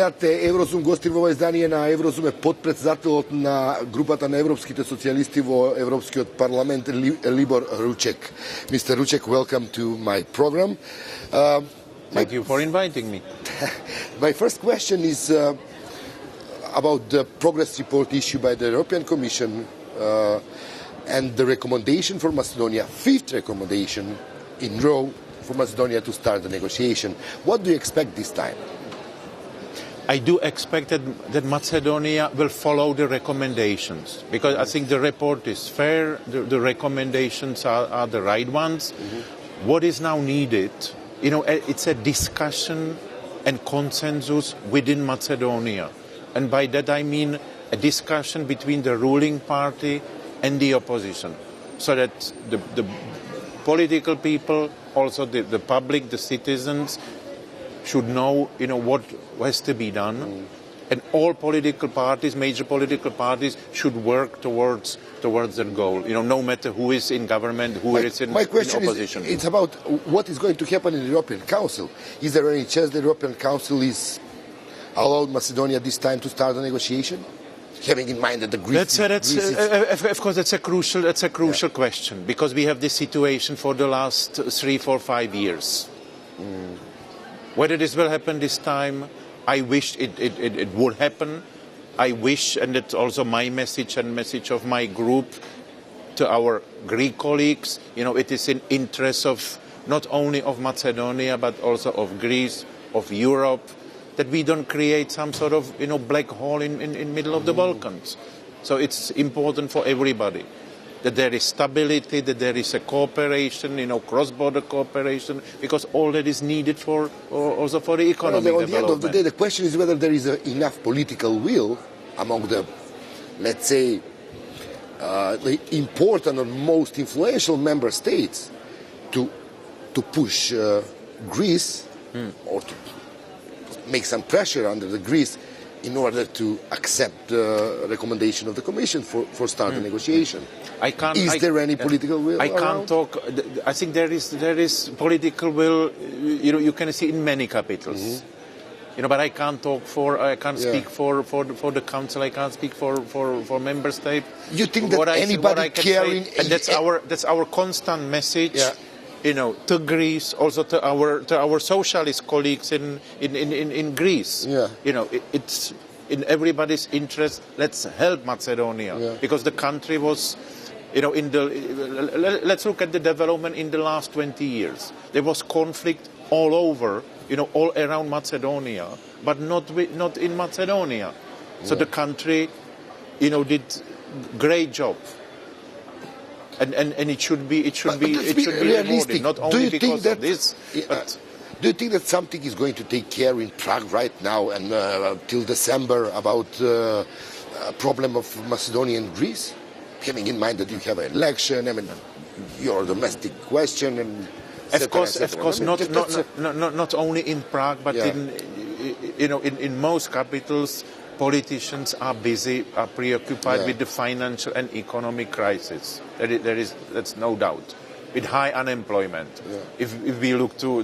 Vítate Еврозум гости во издание на Еврозуме подпредседателот на групата на европските социјалисти во Европскиот парламент Либор Ручек. Mr. Ручек, welcome to my program. Thank you for inviting me. My first question is about the progress report issued by the European Commission and the recommendation for Macedonia, fifth recommendation in row for Macedonia to start the negotiation. What do you expect this time? I do expect that Macedonia will follow the recommendations, because I think the report is fair, the recommendations are the right ones. What is now needed, it's a discussion and consensus within Macedonia. And by that I mean a discussion between the ruling party and the opposition, so that the political people, also the public, the citizens, should know, what has to be done, and all political parties, major political parties, should work towards that goal. No matter who is in government, who is in opposition. It's about what is going to happen in the European Council. Is there any chance the European Council is allowed Macedonia this time to start the negotiation, having in mind that the Greece? Of course, that's a crucial question, because we have this situation for the last 3, 4, 5 years. Whether this will happen this time, I wish it would happen. I wish, and that's also my message and message of my group to our Greek colleagues, it is in interest of not only of Macedonia but also of Greece, of Europe, that we don't create some sort of black hole in middle of the Balkans. So it's important for everybody that there is stability, that there is a cooperation, cross-border cooperation, because all that is needed also for the economic development. At the end of the day, the question is whether there is enough political will among the, let's say, the important or most influential member states to push Greece or to make some pressure under the Greece in order to accept the recommendation of the Commission for starting negotiation. Is there any political will? I can't talk. I think there is political will. You can see in many capitals. But I can't talk for. I can't speak for the Council. I can't speak for member state. You think that anybody caring? And that's our constant message. Yeah. To Greece, also to our socialist colleagues in Greece. Yeah. It's in everybody's interest. Let's help Macedonia, because the country was, let's look at the development in the last 20 years. There was conflict all over, all around Macedonia, but not in Macedonia. So the country, did great job. And it should be realistic. Not only because of this. Do you think that something is going to take care in Prague right now and till December about the problem of Macedonia and Greece, having in mind that you have an election, your domestic question, and of course, not only in Prague, but in most capitals. Politicians are busy, are preoccupied with the financial and economic crisis. That's no doubt. With high unemployment. If we look to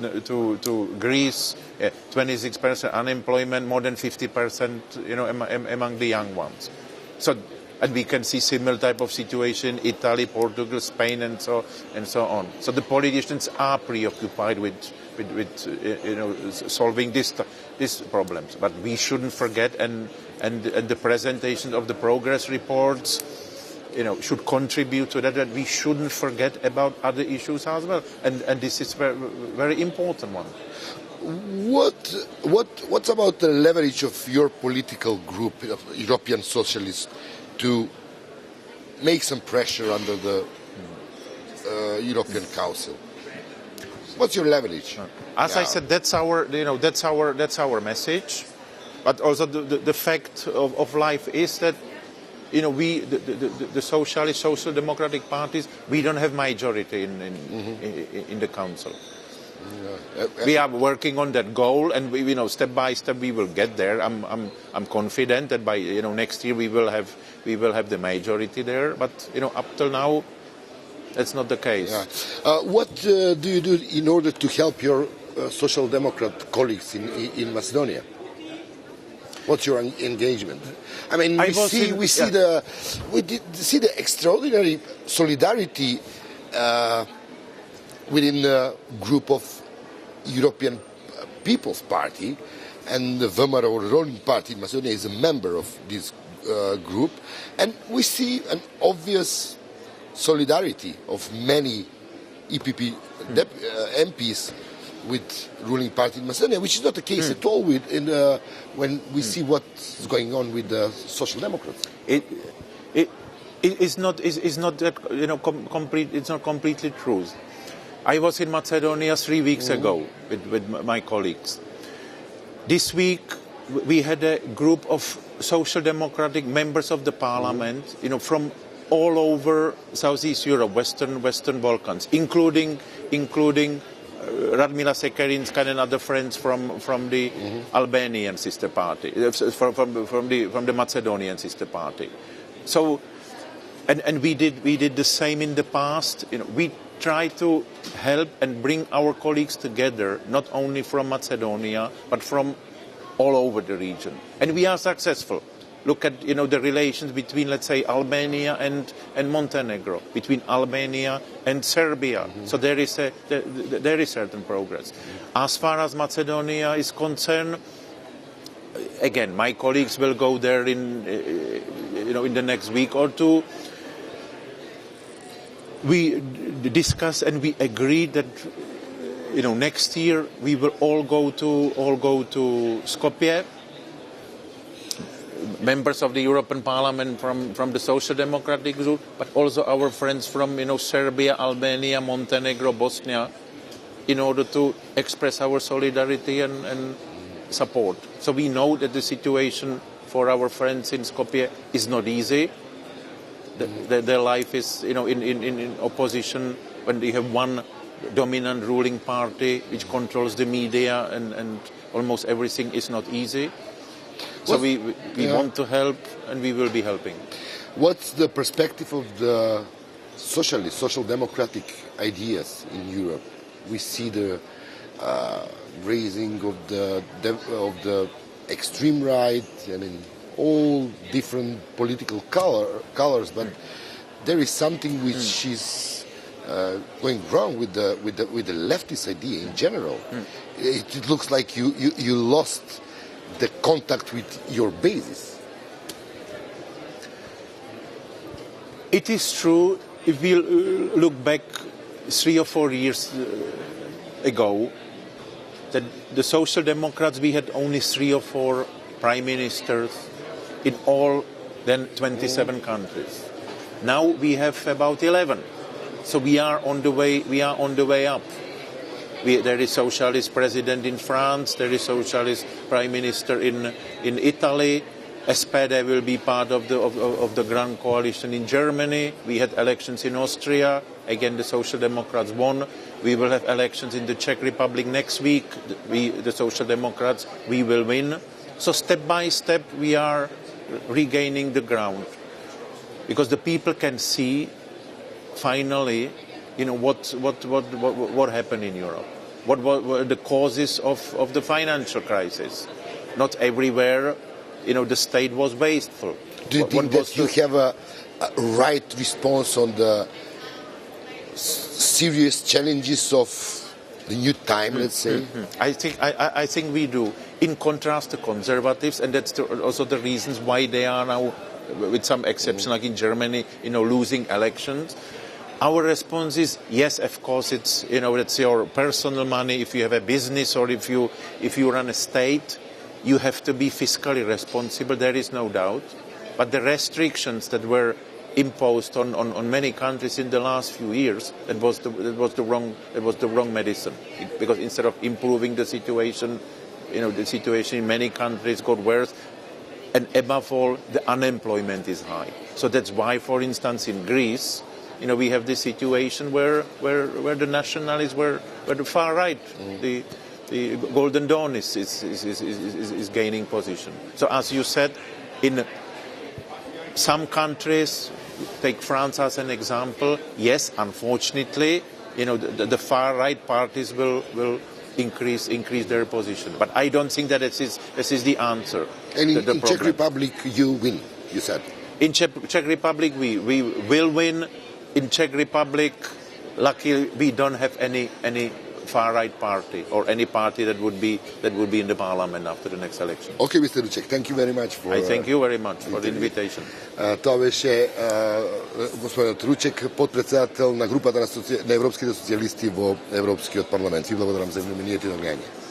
Greece, 26% unemployment, more than 50%, among the young ones. So, and we can see similar type of situation in Italy, Portugal, Spain, and so on. So the politicians are preoccupied with solving these problems. But we shouldn't forget, and the presentation of the progress reports, should contribute to that we shouldn't forget about other issues as well. And this is very, very important one. What's about the leverage of your political group, European Socialists, to make some pressure under the European Council? What's your leverage? As I said, that's our message. But also the fact of life is that we the socialist, social democratic parties, we don't have majority in the council. We are working on that goal, and we step by step we will get there. I'm confident that by next year we will have the majority there. But up till now, that's not the case. What do you do in order to help your social democrat colleagues in Macedonia? What's your engagement? I mean, I we see the extraordinary solidarity within the group of European People's Party, and the Weimar or ruling party in Macedonia is a member of this group, and we see an obvious solidarity of many EPP MPs with ruling party in Macedonia, which is not the case at all when we see what's going on with the Social Democrats. It's not that complete. It's not completely true. I was in Macedonia 3 weeks ago with my colleagues. This week we had a group of social democratic members of the parliament, from all over Southeast Europe, Western Balkans, including Radmila Sekerinska and other friends from the Albanian sister party, from the Macedonian sister party. So, and we did the same in the past. We try to help and bring our colleagues together, not only from Macedonia but from all over the region, and we are successful. Look at the relations between, let's say, Albania and Montenegro, between Albania and Serbia. So there is certain progress. As far as Macedonia is concerned, again, my colleagues will go there in the next week or two. We discuss and we agree that next year we will all go to Skopje. Members of the European Parliament from the Social Democratic Group, but also our friends from Serbia, Albania, Montenegro, Bosnia, in order to express our solidarity and support. So we know that the situation for our friends in Skopje is not easy. Their life is in opposition when they have one dominant ruling party which controls the media and almost everything is not easy. So we want to help, and we will be helping. What's the perspective of the social democratic ideas in Europe? We see the raising of the extreme right. I mean, all different political colors, but there is something which is going wrong with the leftist idea in general. It looks like you lost the contact with your basis. It is true. If we look back 3 or 4 years ago, that the Social Democrats, we had only 3 or 4 prime ministers in all then 27 countries. Now we have about 11. So we are on the way up. There is socialist president in France. There is socialist prime minister in Italy. SPD will be part of the Grand Coalition in Germany. We had elections in Austria. Again, the Social Democrats won. We will have elections in the Czech Republic next week. The Social Democrats, we will win. So step by step, we are regaining the ground, because the people can see finally, what happened in Europe. What were the causes of the financial crisis? Not everywhere, the state was wasteful. Do you think that you have a right response on the serious challenges of the new time, let's say? I think we do. In contrast to conservatives, and that's also the reasons why they are now, with some exception, like in Germany, losing elections. Our response is yes, of course. It's it's your personal money. If you have a business or if you run a state, you have to be fiscally responsible. There is no doubt. But the restrictions that were imposed on many countries in the last few years, that was the wrong medicine. Because instead of improving the situation, the situation in many countries got worse. And above all, the unemployment is high. So that's why, for instance, in Greece, we have this situation where the nationalists were the far right. The Golden Dawn is gaining position. So as you said, in some countries, take France as an example, yes, unfortunately, the far right parties will increase their position. But I don't think that this is the answer. And in problem. Czech Republic, you win, you said. In Czech Republic, we will win. In Czech Republic, luckily, we don't have any far-right party or any party that would be in the parliament after the next election. Okay, Mr. Rучek, thank you very much for... I thank you very much for the invitation. Това беше господинът Ручек, подпредседател на групата на европските социалисти во Европскиот парламент. Ви благодарам за вниманието и внимание.